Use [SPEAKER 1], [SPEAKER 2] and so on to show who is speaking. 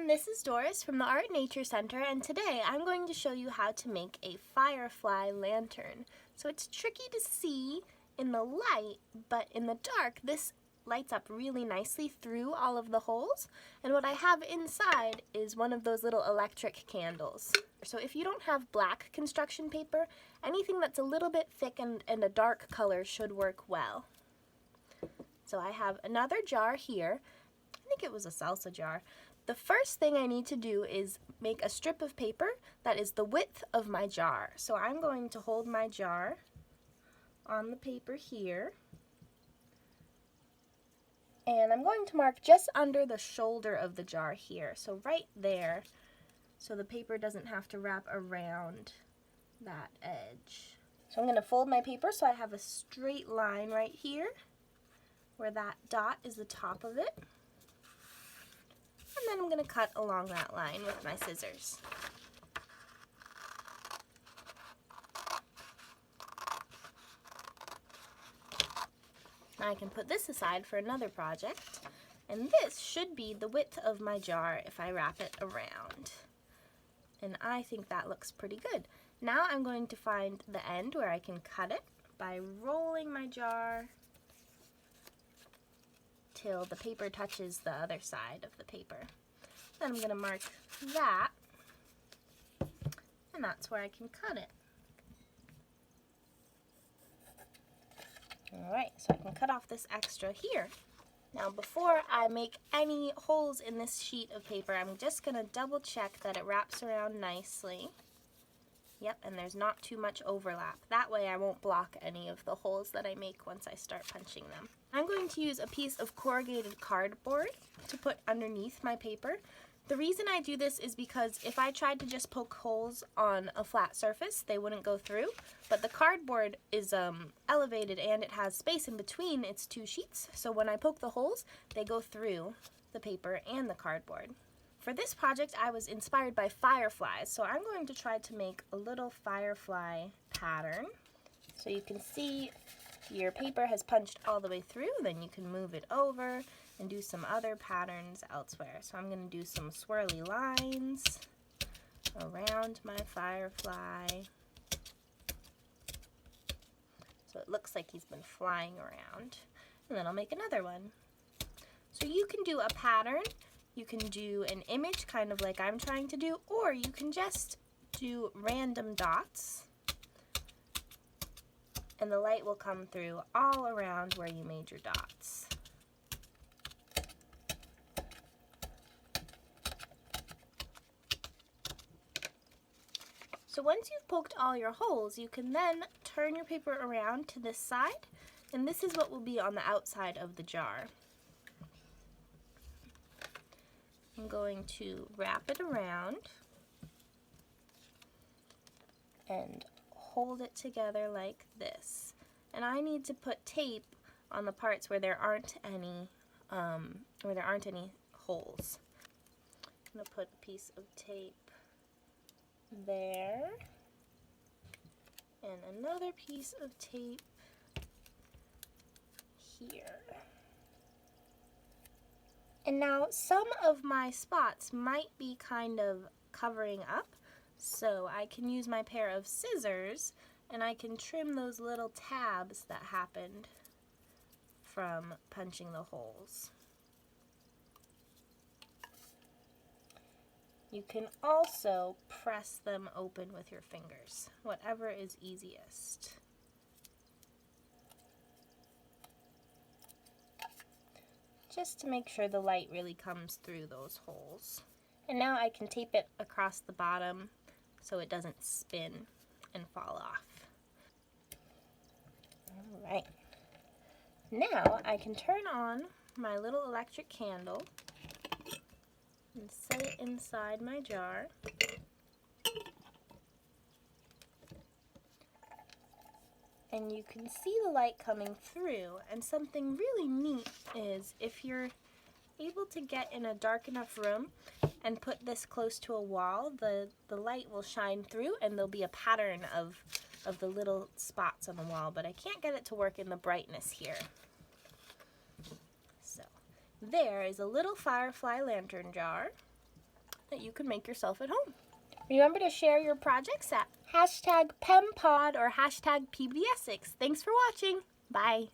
[SPEAKER 1] this is Doris from the Art Nature Center, and today I'm going to show you how to make a firefly lantern. So it's tricky to see in the light, but in the dark this lights up really nicely through all of the holes, and what I have inside is one of those little electric candles. So if you don't have black construction paper, anything that's a little bit thick and a dark color should work well. So I have another jar here. I think it was a salsa jar. The first thing I need to do is make a strip of paper that is the width of my jar. So I'm going to hold my jar on the paper here, and I'm going to mark just under the shoulder of the jar here, so right there, so the paper doesn't have to wrap around that edge. So I'm going to fold my paper so I have a straight line right here where that dot is the top of it. And then I'm going to cut along that line with my scissors. Now I can put this aside for another project, and this should be the width of my jar if I wrap it around. And I think that looks pretty good. Now I'm going to find the end where I can cut it by rolling my jar till the paper touches the other side of the paper. Then I'm going to mark that, and that's where I can cut it. Alright, so I can cut off this extra here. Now before I make any holes in this sheet of paper, I'm just going to double check that it wraps around nicely. Yep, and there's not too much overlap. That way I won't block any of the holes that I make once I start punching them. I'm going to use a piece of corrugated cardboard to put underneath my paper. The reason I do this is because if I tried to just poke holes on a flat surface, they wouldn't go through. But the cardboard is elevated and it has space in between its two sheets, so when I poke the holes, they go through the paper and the cardboard. For this project, I was inspired by fireflies, so I'm going to try to make a little firefly pattern. So you can see your paper has punched all the way through, then you can move it over and do some other patterns elsewhere. So I'm going to do some swirly lines around my firefly. So it looks like he's been flying around. And then I'll make another one. So you can do a pattern. You can do an image, kind of like I'm trying to do, or you can just do random dots, and the light will come through all around where you made your dots. So once you've poked all your holes, you can then turn your paper around to this side, and this is what will be on the outside of the jar. I'm going to wrap it around and hold it together like this. And I need to put tape on the parts where there aren't any holes. I'm going to put a piece of tape there and another piece of tape here. And now some of my spots might be kind of covering up, so I can use my pair of scissors and I can trim those little tabs that happened from punching the holes. You can also press them open with your fingers, whatever is easiest. Just to make sure the light really comes through those holes. And now I can tape it across the bottom so it doesn't spin and fall off. Alright. Now I can turn on my little electric candle and set it inside my jar. And you can see the light coming through, and something really neat is if you're able to get in a dark enough room and put this close to a wall, the light will shine through and there'll be a pattern of the little spots on the wall, but I can't get it to work in the brightness here. So there is a little firefly lantern jar. that you can make yourself at home. Remember to share your projects at #pempod or #PBS6. Thanks for watching. Bye.